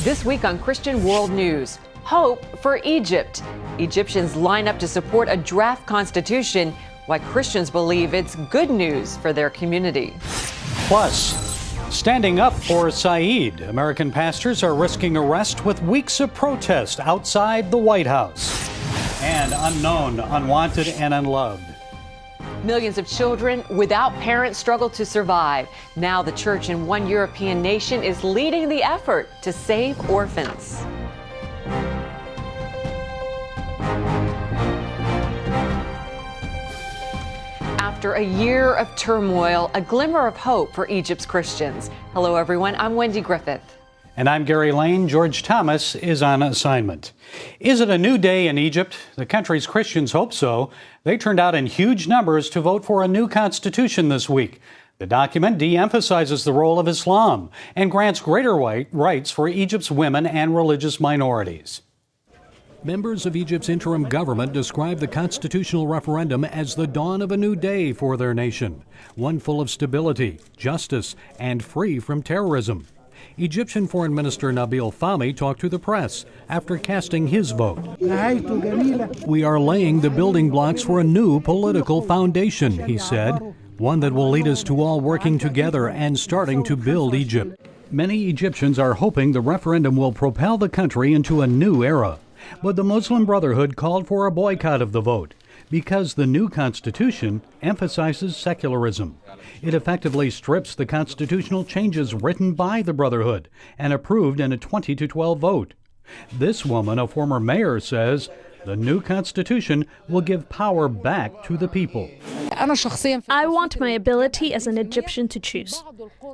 This week on Christian World News, hope for Egypt. Egyptians line up to support a draft constitution, why Christians believe it's good news for their community. Plus, standing up for Saeed. American pastors are risking arrest with weeks of protest outside the White House. And unknown, unwanted, and unloved. Millions of children without parents struggle to survive. Now the church in one European nation is leading the effort to save orphans. After a year of turmoil, a glimmer of hope for Egypt's Christians. Hello, everyone. I'm Wendy Griffith. And I'm Gary Lane. George Thomas is on assignment. Is it a new day in Egypt? The country's Christians hope so. They turned out in huge numbers to vote for a new constitution this week. The document de-emphasizes the role of Islam and grants greater rights for Egypt's women and religious minorities. Members of Egypt's interim government describe the constitutional referendum as the dawn of a new day for their nation, one full of stability, justice, and free from terrorism. Egyptian Foreign Minister Nabil Fahmy talked to the press after casting his vote. We are laying the building blocks for a new political foundation, he said, one that will lead us to all working together and starting to build Egypt. Many Egyptians are hoping the referendum will propel the country into a new era. But the Muslim Brotherhood called for a boycott of the vote because the new constitution emphasizes secularism. It effectively strips the constitutional changes written by the Brotherhood and approved in a 20-12 vote. This woman, a former mayor, says the new constitution will give power back to the people. I want my ability as an Egyptian to choose.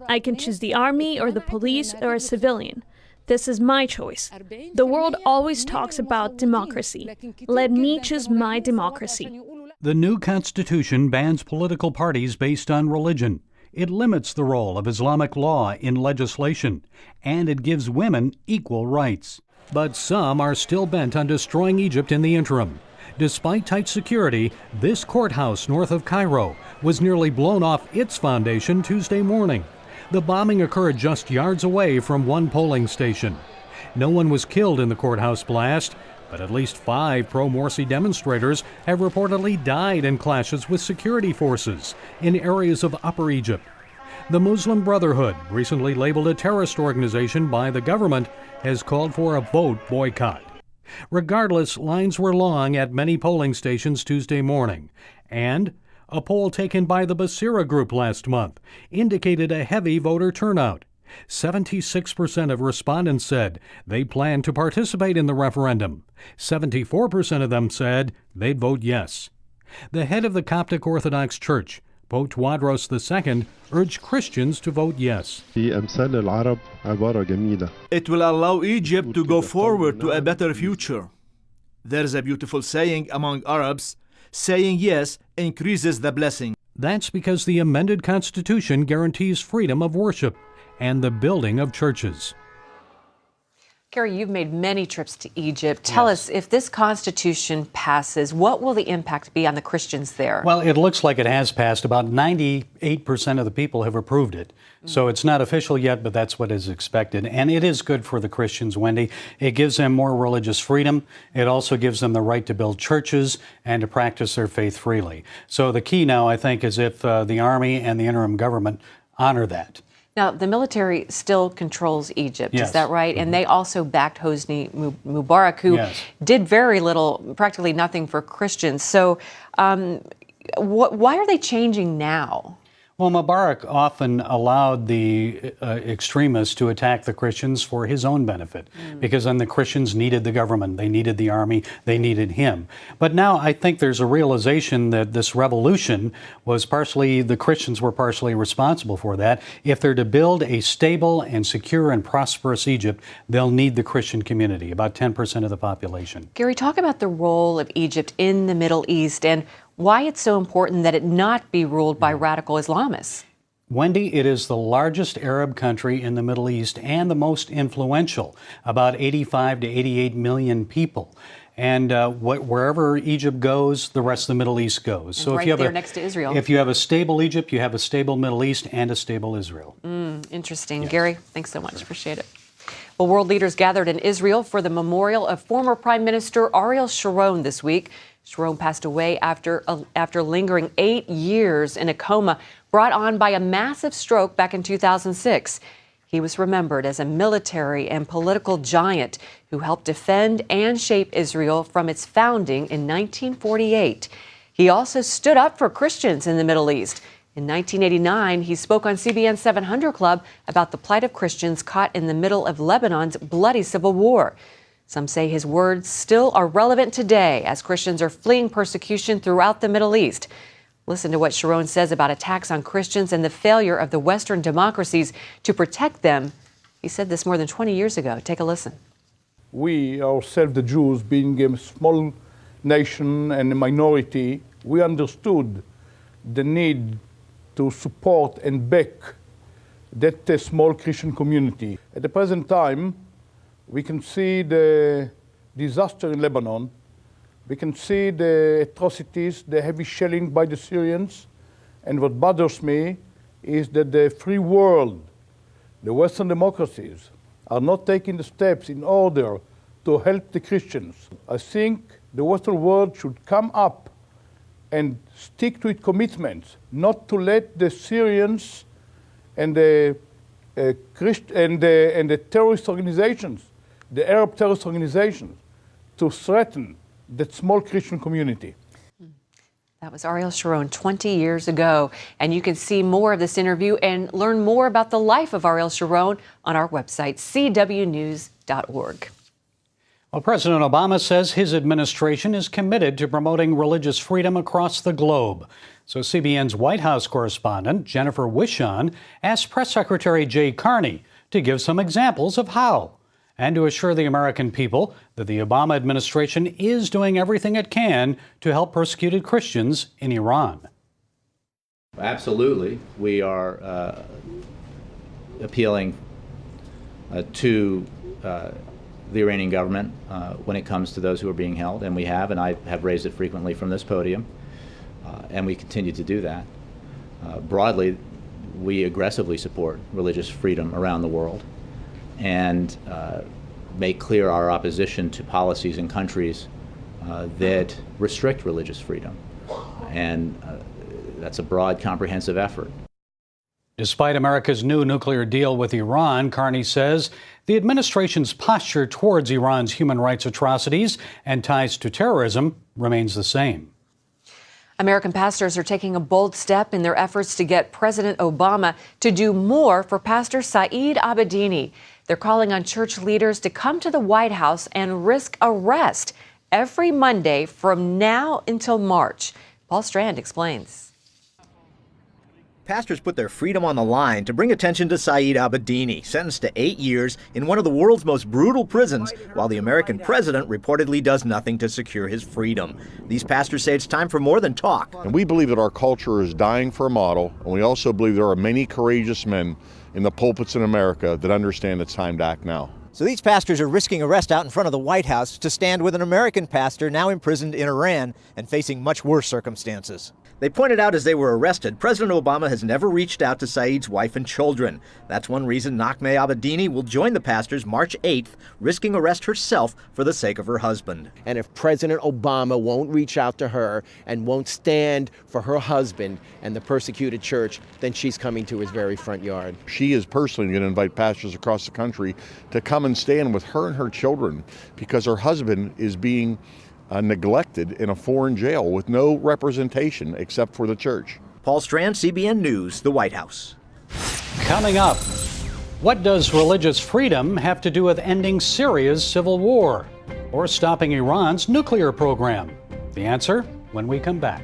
I can choose the army or the police or a civilian. This is my choice. The world always talks about democracy. Let me choose my democracy. The new constitution bans political parties based on religion. It limits the role of Islamic law in legislation, and it gives women equal rights. But some are still bent on destroying Egypt in the interim. Despite tight security, this courthouse north of Cairo was nearly blown off its foundation Tuesday morning. The bombing occurred just yards away from one polling station. No one was killed in the courthouse blast, but at least 5 pro-Morsi demonstrators have reportedly died in clashes with security forces in areas of Upper Egypt. The Muslim Brotherhood, recently labeled a terrorist organization by the government, has called for a vote boycott. Regardless, lines were long at many polling stations Tuesday morning, and a poll taken by the Basira Group last month indicated a heavy voter turnout. 76% of respondents said they plan to participate in the referendum. 74% of them said they'd vote yes. The head of the Coptic Orthodox Church, Pope Tewodros II, urged Christians to vote yes. It will allow Egypt to go forward to a better future. There's a beautiful saying among Arabs, saying yes increases the blessing. That's because the amended constitution guarantees freedom of worship and the building of churches. Gary, you've made many trips to Egypt. Tell us, if this constitution passes, what will the impact be on the Christians there? Well, it looks like it has passed. About 98% of the people have approved it. So it's not official yet, but that's what is expected. And it is good for the Christians, Wendy. It gives them more religious freedom. It also gives them the right to build churches and to practice their faith freely. So the key now, I think, is if the army and the interim government honor that. Now, the military still controls Egypt, Yes. Is that right? And they also backed Hosni Mubarak, who did very little, practically nothing for Christians. So why are they changing now? Well, Mubarak often allowed the extremists to attack the Christians for his own benefit, because then the Christians needed the government, they needed the army, they needed him. But now I think there's a realization that this revolution was partially, the Christians were partially responsible for that. If they're to build a stable and secure and prosperous Egypt, they'll need the Christian community, about 10% of the population. Gary, talk about the role of Egypt in the Middle East and why it's so important that it not be ruled by radical Islamists. Wendy, it is the largest Arab country in the Middle East and the most influential, about 85 to 88 million people. And wherever Egypt goes, the rest of the Middle East goes. So right if you have there next to Israel. If you have a stable Egypt, you have a stable Middle East and a stable Israel. Interesting. Yes. Gary, thanks so much. Appreciate it. Well, world leaders gathered in Israel for the memorial of former Prime Minister Ariel Sharon this week. Sharon passed away after lingering 8 years in a coma brought on by a massive stroke back in 2006. He was remembered as a military and political giant who helped defend and shape Israel from its founding in 1948. He also stood up for Christians in the Middle East. In 1989, he spoke on CBN's 700 Club about the plight of Christians caught in the middle of Lebanon's bloody civil war. Some say his words still are relevant today as Christians are fleeing persecution throughout the Middle East. Listen to what Sharon says about attacks on Christians and the failure of the Western democracies to protect them. He said this more than 20 years ago. Take a listen. We ourselves, the Jews, being a small nation and a minority, we understood the need to support and back that small Christian community. At the present time, we can see the disaster in Lebanon. We can see the atrocities, the heavy shelling by the Syrians. And what bothers me is that the free world, the Western democracies, are not taking the steps in order to help the Christians. I think the Western world should come up and stick to its commitments, not to let the Syrians and the terrorist organizations, the Arab terrorist organizations, to threaten that small Christian community. That was Ariel Sharon 20 years ago. And you can see more of this interview and learn more about the life of Ariel Sharon on our website, cwnews.org. Well, President Obama says his administration is committed to promoting religious freedom across the globe. So CBN's White House correspondent, Jennifer Wishon, asked Press Secretary Jay Carney to give some examples of how, and to assure the American people that the Obama administration is doing everything it can to help persecuted Christians in Iran. Absolutely. We are appealing to the Iranian government when it comes to those who are being held, and we have, and I have raised it frequently from this podium, and we continue to do that. Broadly, we aggressively support religious freedom around the world and make clear our opposition to policies in countries that restrict religious freedom. And that's a broad, comprehensive effort. Despite America's new nuclear deal with Iran, Carney says the administration's posture towards Iran's human rights atrocities and ties to terrorism remains the same. American pastors are taking a bold step in their efforts to get President Obama to do more for Pastor Saeed Abedini. They're calling on church leaders to come to the White House and risk arrest every Monday from now until March. Paul Strand explains. Pastors put their freedom on the line to bring attention to Saeed Abedini, sentenced to 8 years in one of the world's most brutal prisons, while the American president reportedly does nothing to secure his freedom. These pastors say it's time for more than talk. And we believe that our culture is dying for a model, and we also believe there are many courageous men in the pulpits in America that understand it's time to act now. So these pastors are risking arrest out in front of the White House to stand with an American pastor now imprisoned in Iran and facing much worse circumstances. They pointed out as they were arrested, President Obama has never reached out to Saeed's wife and children. That's one reason Naghmeh Abedini will join the pastors March 8th, risking arrest herself for the sake of her husband. And if President Obama won't reach out to her and won't stand for her husband and the persecuted church, then she's coming to his very front yard. She is personally going to invite pastors across the country to come and stand with her and her children because her husband is being neglected in a foreign jail with no representation except for the church. Paul Strand, CBN News, the White House. Coming up, what does religious freedom have to do with ending Syria's civil war or stopping Iran's nuclear program? The answer when we come back.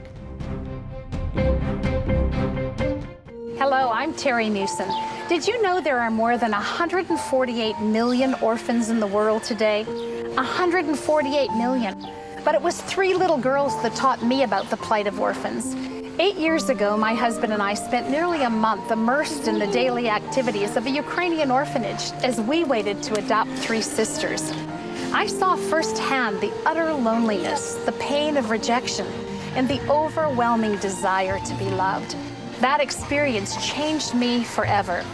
Hello, I'm Terry Newsom. Did you know there are more than 148 million orphans in the world today? 148 million. But it was 3 little girls that taught me about the plight of orphans. 8 years ago, my husband and I spent nearly a month immersed in the daily activities of a Ukrainian orphanage as we waited to adopt 3 sisters. I saw firsthand the utter loneliness, the pain of rejection, and the overwhelming desire to be loved. That experience changed me forever.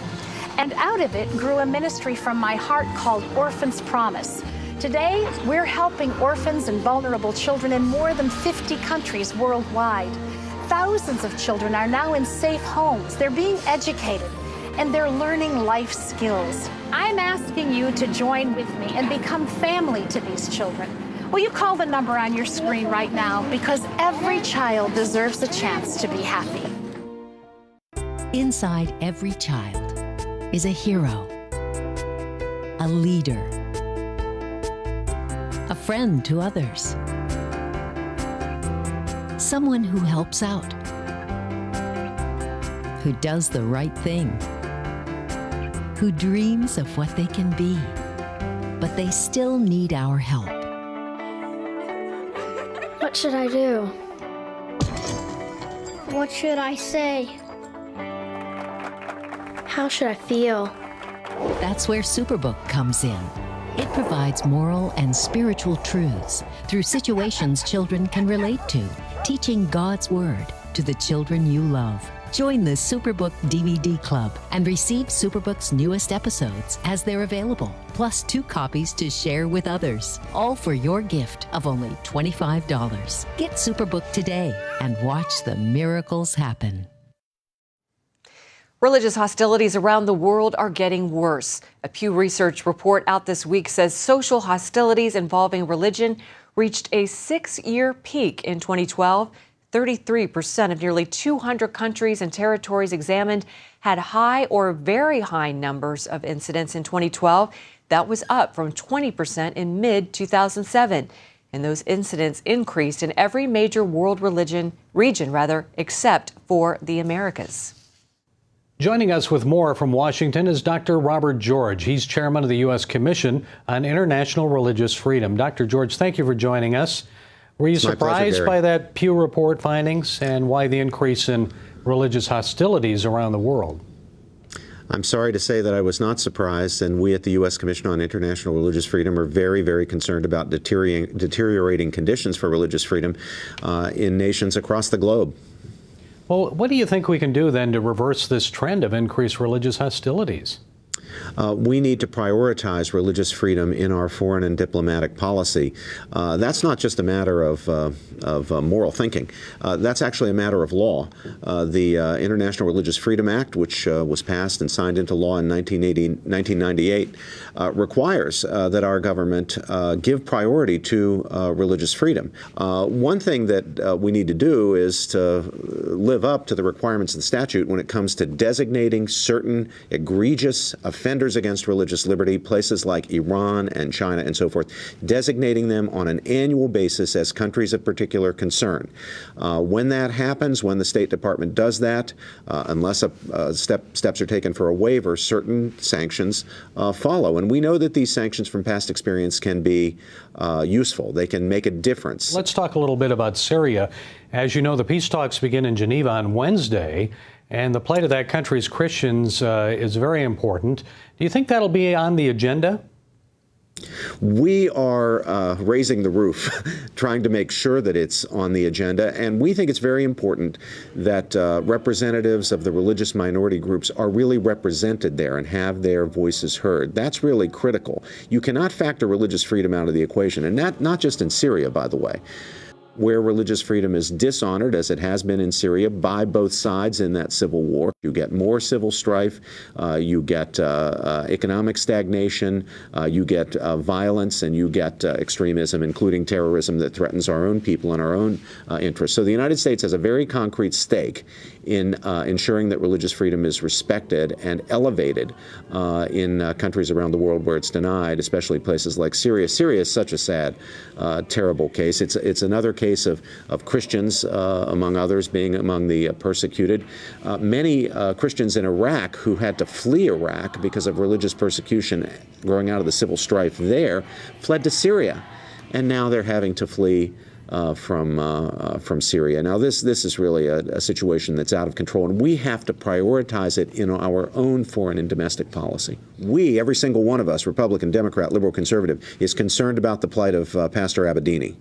And out of it grew a ministry from my heart called Orphans Promise. Today, we're helping orphans and vulnerable children in more than 50 countries worldwide. Thousands of children are now in safe homes. They're being educated, and they're learning life skills. I'm asking you to join with me and become family to these children. Will you call the number on your screen right now? Because every child deserves a chance to be happy. Inside every child is a hero, a leader, a friend to others, someone who helps out, who does the right thing, who dreams of what they can be, but they still need our help. What should I do? What should I say? How should I feel? That's where Superbook comes in. It provides moral and spiritual truths through situations children can relate to, teaching God's Word to the children you love. Join the Superbook DVD Club and receive Superbook's newest episodes as they're available, plus 2 copies to share with others, all for your gift of only $25. Get Superbook today and watch the miracles happen. Religious hostilities around the world are getting worse. A Pew Research report out this week says social hostilities involving religion reached a 6-year peak in 2012. 33% of nearly 200 countries and territories examined had high or very high numbers of incidents in 2012. That was up from 20% in mid-2007. And those incidents increased in every major world region, except for the Americas. Joining us with more from Washington is Dr. Robert George. He's chairman of the U.S. Commission on International Religious Freedom. Dr. George, thank you for joining us. Were you surprised by that Pew report findings and why the increase in religious hostilities around the world? I'm sorry to say that I was not surprised, and we at the U.S. Commission on International Religious Freedom are very, very concerned about deteriorating conditions for religious freedom in nations across the globe. Well, what do you think we can do then to reverse this trend of increased religious hostilities? We need to prioritize religious freedom in our foreign and diplomatic policy. That's not just a matter of moral thinking. That's actually a matter of law. The International Religious Freedom Act, which was passed and signed into law in 1998, requires that our government give priority to religious freedom. One thing that we need to do is to live up to the requirements of the statute when it comes to designating certain egregious offenders against religious liberty, places like Iran and China and so forth, designating them on an annual basis as countries of particular concern. When that happens, when the State Department does that, unless steps are taken for a waiver, certain sanctions follow. And we know that these sanctions from past experience can be useful. They can make a difference. Let's talk a little bit about Syria. As you know, the peace talks begin in Geneva on Wednesday, and the plight of that country's Christians is very important. Do you think that'll be on the agenda? We are raising the roof, trying to make sure that it's on the agenda, and we think it's very important that representatives of the religious minority groups are really represented there and have their voices heard. That's really critical. You cannot factor religious freedom out of the equation, and not just in Syria, by the way, where religious freedom is dishonored, as it has been in Syria, by both sides in that civil war. You get more civil strife, you get economic stagnation, you get violence, and you get extremism, including terrorism that threatens our own people and our own interests. So the United States has a very concrete stake in ensuring that religious freedom is respected and elevated in countries around the world where it's denied, especially places like Syria. Syria is such a sad, terrible case. It's another case of Christians, among others, being among the persecuted. Many Christians in Iraq who had to flee Iraq because of religious persecution growing out of the civil strife there fled to Syria, and now they're having to flee from Syria. Now, this is really a situation that's out of control, and we have to prioritize it in our own foreign and domestic policy. We, every single one of us, Republican, Democrat, liberal, conservative, is concerned about the plight of Pastor Abedini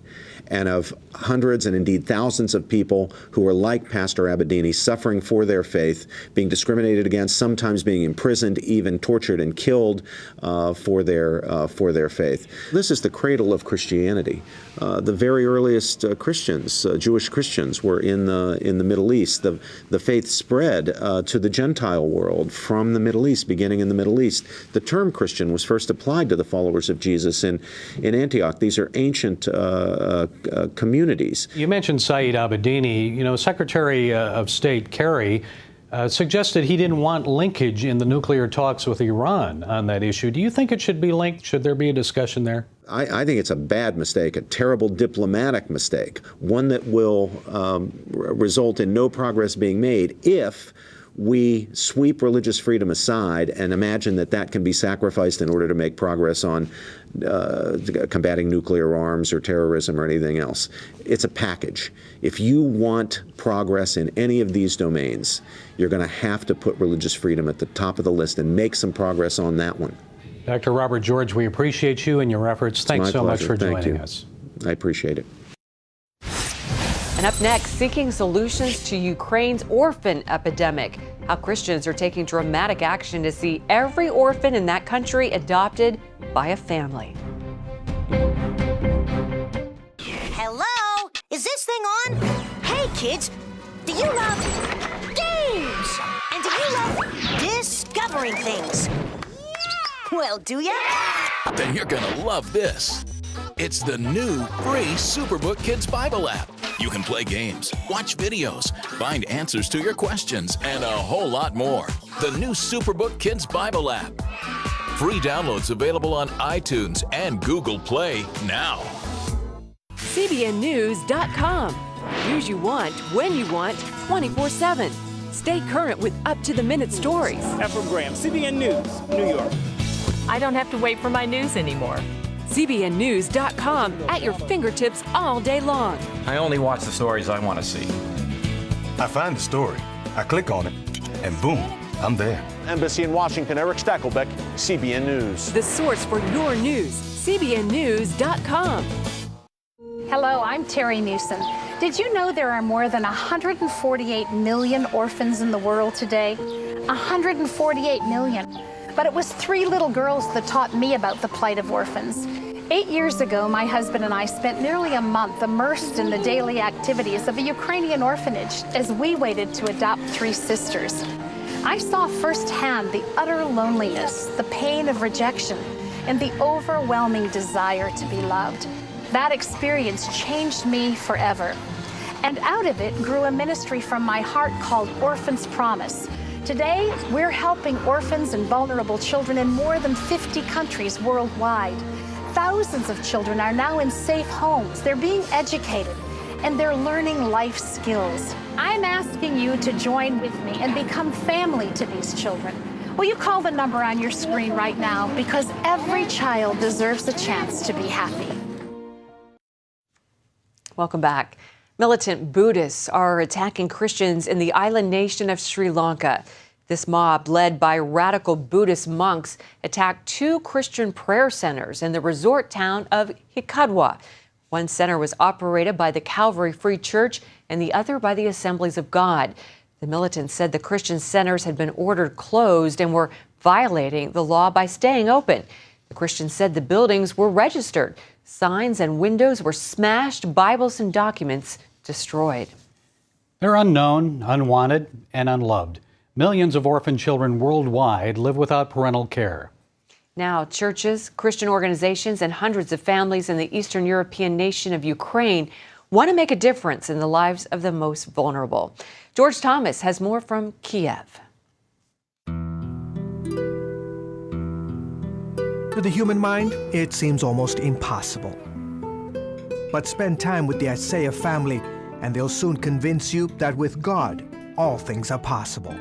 and of hundreds and indeed thousands of people who are like Pastor Abedini, suffering for their faith, being discriminated against, sometimes being imprisoned, even tortured and killed for their faith. This is the cradle of Christianity. The very earliest Christians, Jewish Christians, were in the Middle East. The faith spread to the Gentile world from the Middle East, beginning in the Middle East. The term Christian was first applied to the followers of Jesus in Antioch. These are ancient communities. You mentioned Saeed Abedini. You know, Secretary of State Kerry suggested he didn't want linkage in the nuclear talks with Iran on that issue. Do you think it should be linked? Should there be a discussion there? I think it's a bad mistake, a terrible diplomatic mistake, one that will result in no progress being made if we sweep religious freedom aside and imagine that that can be sacrificed in order to make progress on combating nuclear arms or terrorism or anything else. It's a package. If you want progress in any of these domains, you're going to have to put religious freedom at the top of the list and make some progress on that one. Dr. Robert George, we appreciate you and your efforts. Thanks so much for joining us. I appreciate it. And up next, seeking solutions to Ukraine's orphan epidemic. How Christians are taking dramatic action to see every orphan in that country adopted by a family. Hello? Is this thing on? Hey, kids, do you love games? And do you love discovering things? Well, do ya? Then you're gonna love this. It's the new free Superbook Kids Bible app. You can play games, watch videos, find answers to your questions, and a whole lot more. The new Superbook Kids Bible app. Free downloads available on iTunes and Google Play now. CBNnews.com. News you want, when you want, 24/7. Stay current with up-to-the-minute stories. Ephraim Graham, CBN News, New York. I don't have to wait for my news anymore. CBNnews.com at your fingertips all day long. I only watch the stories I want to see. I find the story, I click on it, and boom, I'm there. Embassy in Washington, Eric Stackelbeck, CBN News. The source for your news, CBNnews.com. Hello, I'm Terry Newsom. Did you know there are more than 148 million orphans in the world today? 148 million. But it was 3 little girls that taught me about the plight of orphans. 8 years ago, my husband and I spent nearly a month immersed in the daily activities of a Ukrainian orphanage as we waited to adopt 3 sisters. I saw firsthand the utter loneliness, the pain of rejection, and the overwhelming desire to be loved. That experience changed me forever. And out of it grew a ministry from my heart called Orphans Promise. Today, we're helping orphans and vulnerable children in more than 50 countries worldwide. Thousands of children are now in safe homes. They're being educated, and they're learning life skills. I'm asking you to join with me and become family to these children. Will you call the number on your screen right now? Because every child deserves a chance to be happy. Welcome back. Militant Buddhists are attacking Christians in the island nation of Sri Lanka. This mob, led by radical Buddhist monks, attacked 2 Christian prayer centers in the resort town of Hikkaduwa. One center was operated by the Calvary Free Church and the other by the Assemblies of God. The militants said the Christian centers had been ordered closed and were violating the law by staying open. The Christians said the buildings were registered. Signs and windows were smashed, Bibles and documents destroyed. They're unknown, unwanted, and unloved. Millions of orphan children worldwide live without parental care. Now, churches, Christian organizations, and hundreds of families in the Eastern European nation of Ukraine want to make a difference in the lives of the most vulnerable. George Thomas has more from Kiev. To the human mind, it seems almost impossible. But spend time with the Isaiah family, and they'll soon convince you that with God, all things are possible.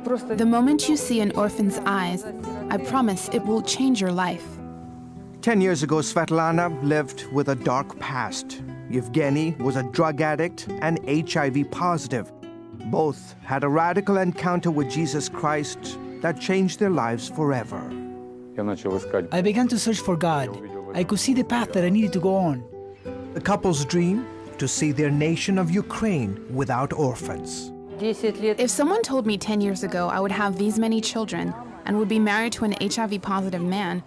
The moment you see an orphan's eyes, I promise it will change your life. 10 years ago, Svetlana lived with a dark past. Yevgeny was a drug addict and HIV positive. Both had a radical encounter with Jesus Christ that changed their lives forever. I began to search for God. I could see the path that I needed to go on. The couple's dream? To see their nation of Ukraine without orphans. If someone told me 10 years ago I would have these many children and would be married to an HIV-positive man,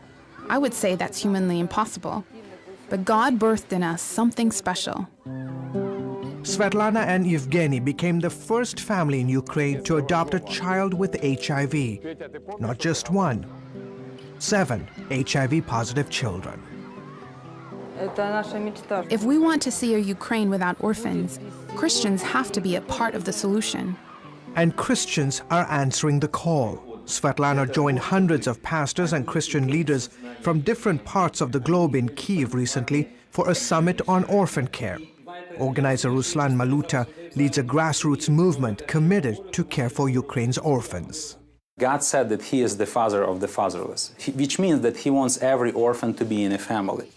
I would say that's humanly impossible. But God birthed in us something special. Svetlana and Yevgeny became the first family in Ukraine to adopt a child with HIV. Not just one, 7 HIV-positive children. If we want to see a Ukraine without orphans, Christians have to be a part of the solution. And Christians are answering the call. Svetlana joined hundreds of pastors and Christian leaders from different parts of the globe in Kyiv recently for a summit on orphan care. Organizer Ruslan Maluta leads a grassroots movement committed to care for Ukraine's orphans. God said that He is the father of the fatherless, which means that He wants every orphan to be in a family.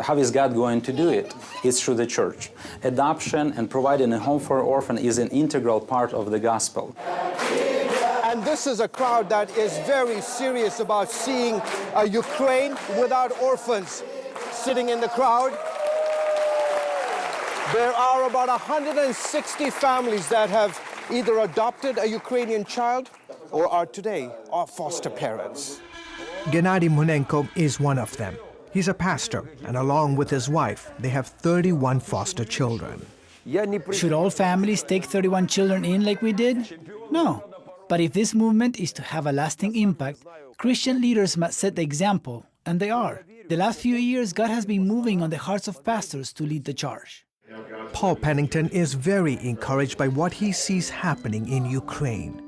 How is God going to do it? It's through the church. Adoption and providing a home for an orphan is an integral part of the gospel. And this is a crowd that is very serious about seeing a Ukraine without orphans. Sitting in the crowd, there are about 160 families that have either adopted a Ukrainian child or are today our foster parents. Gennady Munenko is one of them. He's a pastor, and along with his wife, they have 31 foster children. Should all families take 31 children in like we did? No. But if this movement is to have a lasting impact, Christian leaders must set the example, and they are. The last few years, God has been moving on the hearts of pastors to lead the charge. Paul Pennington is very encouraged by what he sees happening in Ukraine.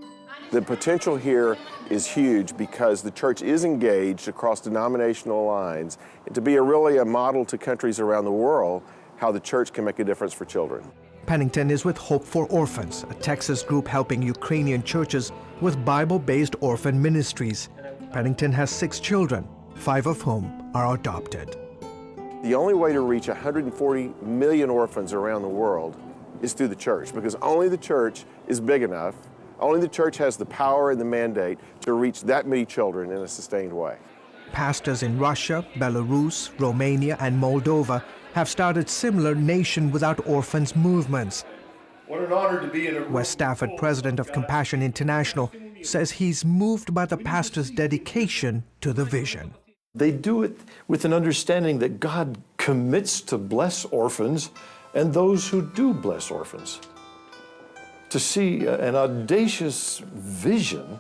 The potential here is huge because the church is engaged across denominational lines to be really a model to countries around the world how the church can make a difference for children. Pennington is with Hope for Orphans, a Texas group helping Ukrainian churches with Bible-based orphan ministries. Pennington has 6 children, 5 of whom are adopted. The only way to reach 140 million orphans around the world is through the church, because only the church is big enough, only the church has the power and the mandate to reach that many children in a sustained way. Pastors in Russia, Belarus, Romania, and Moldova have started similar Nation Without Orphans movements. What an honor to be in a West Stafford, president of Compassion International, says he's moved by the pastors' dedication to the vision. They do it with an understanding that God commits to bless orphans and those who do bless orphans. To see an audacious vision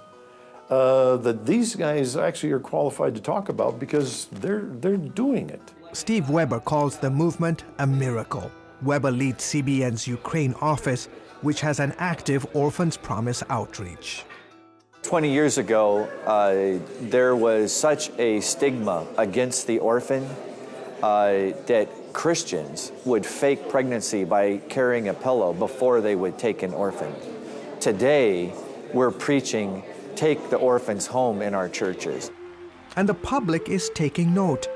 that these guys actually are qualified to talk about because they're doing it. Steve Weber calls the movement a miracle. Weber leads CBN's Ukraine office, which has an active Orphans Promise outreach. 20 years ago, there was such a stigma against the orphan that Christians would fake pregnancy by carrying a pillow before they would take an orphan. Today, we're preaching, take the orphans home in our churches. And the public is taking note.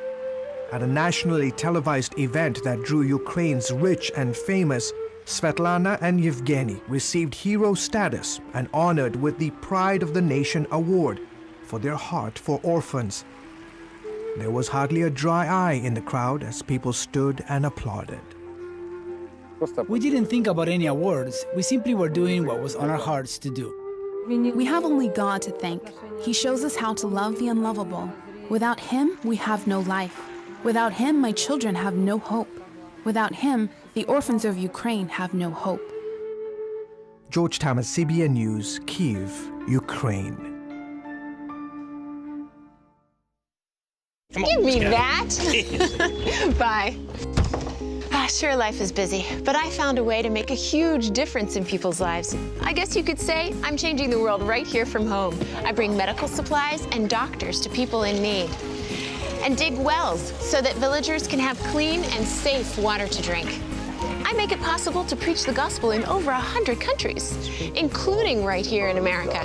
At a nationally televised event that drew Ukraine's rich and famous, Svetlana and Yevgeny received hero status and honored with the Pride of the Nation Award for their heart for orphans. There was hardly a dry eye in the crowd as people stood and applauded. We didn't think about any awards. We simply were doing what was on our hearts to do. We have only God to thank. He shows us how to love the unlovable. Without Him, we have no life. Without Him, my children have no hope. Without Him, the orphans of Ukraine have no hope. George Thomas, CBN News, Kyiv, Ukraine. Give me that. Bye. Sure, life is busy, but I found a way to make a huge difference in people's lives. I guess you could say I'm changing the world right here from home. I bring medical supplies and doctors to people in need, and dig wells so that villagers can have clean and safe water to drink. I make it possible to preach the gospel in over 100 countries, including right here in America.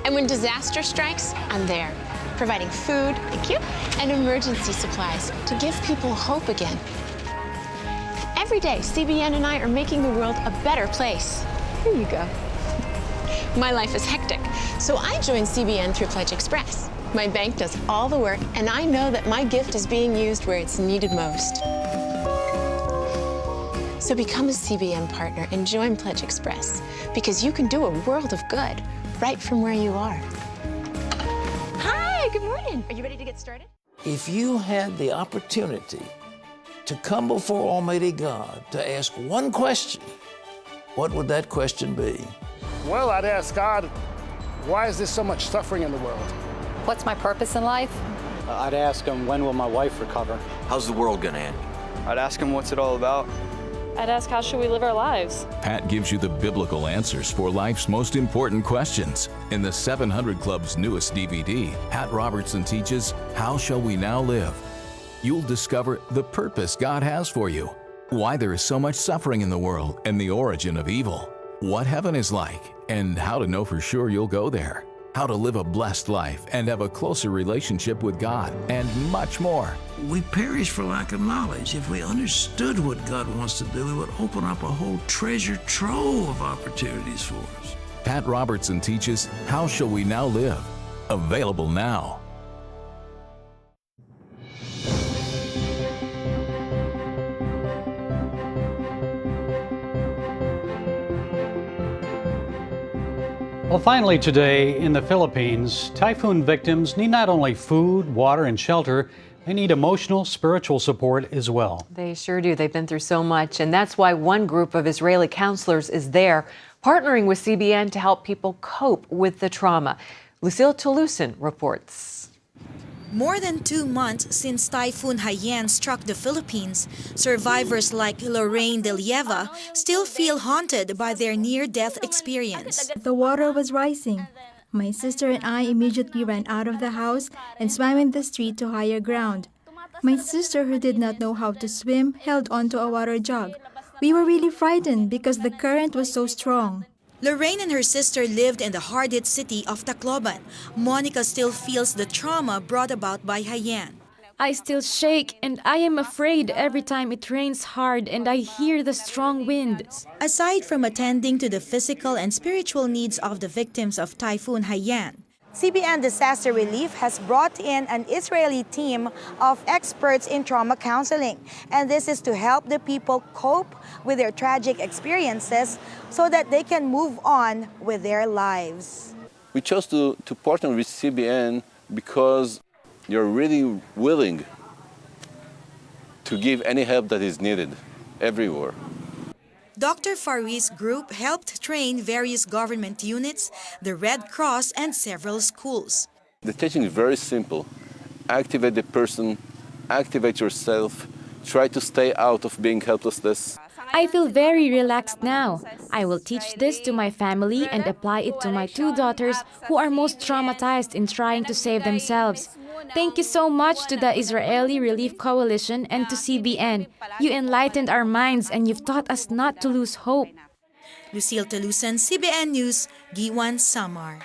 And when disaster strikes, I'm there, providing food, thank you, and emergency supplies to give people hope again. Every day, CBN and I are making the world a better place. Here you go. My life is hectic, so I joined CBN through Pledge Express. My bank does all the work, and I know that my gift is being used where it's needed most. So become a CBN partner and join Pledge Express, because you can do a world of good right from where you are. Hi, good morning. Are you ready to get started? If you had the opportunity to come before Almighty God to ask one question, what would that question be? Well, I'd ask God, why is there so much suffering in the world? What's my purpose in life? I'd ask him, when will my wife recover? How's the world gonna end? I'd ask him, what's it all about? I'd ask, how should we live our lives? Pat gives you the biblical answers for life's most important questions. In the 700 Club's newest DVD, Pat Robertson teaches, How Shall We Now Live? You'll discover the purpose God has for you, why there is so much suffering in the world and the origin of evil, what heaven is like, and how to know for sure you'll go there, how to live a blessed life and have a closer relationship with God, and much more. We perish for lack of knowledge. If we understood what God wants to do, it would open up a whole treasure trove of opportunities for us. Pat Robertson teaches, How Shall We Now Live? Available now. Well, finally today in the Philippines, typhoon victims need not only food, water, and shelter, they need emotional, spiritual support as well. They sure do. They've been through so much, and that's why one group of Israeli counselors is there, partnering with CBN to help people cope with the trauma. Lucille Toulousan reports. More than 2 months since Typhoon Haiyan struck the Philippines, survivors like Lorraine Delieva still feel haunted by their near-death experience. The water was rising. My sister and I immediately ran out of the house and swam in the street to higher ground. My sister, who did not know how to swim, held onto a water jug. We were really frightened because the current was so strong. Lorraine and her sister lived in the hard-hit city of Tacloban. Monica still feels the trauma brought about by Haiyan. I still shake and I am afraid every time it rains hard and I hear the strong wind. Aside from attending to the physical and spiritual needs of the victims of Typhoon Haiyan, CBN Disaster Relief has brought in an Israeli team of experts in trauma counseling. And this is to help the people cope with their tragic experiences so that they can move on with their lives. We chose to partner with CBN because you're really willing to give any help that is needed everywhere. Dr. Faris' group helped train various government units, the Red Cross, and several schools. The teaching is very simple. Activate the person, activate yourself, try to stay out of being helplessness. I feel very relaxed now. I will teach this to my family and apply it to my 2 daughters who are most traumatized in trying to save themselves. Thank you so much to the Israeli Relief Coalition and to CBN. You enlightened our minds and you've taught us not to lose hope. Lucille Toulousan, CBN News, Giwan, Samar.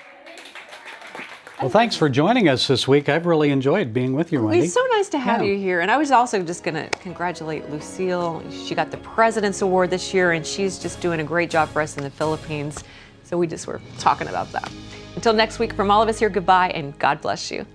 Well, thanks for joining us this week. I've really enjoyed being with you, Wendy. It's so nice to have you here. And I was also just going to congratulate Lucille. She got the President's Award this year, and she's just doing a great job for us in the Philippines. So we just were talking about that. Until next week, from all of us here, goodbye and God bless you.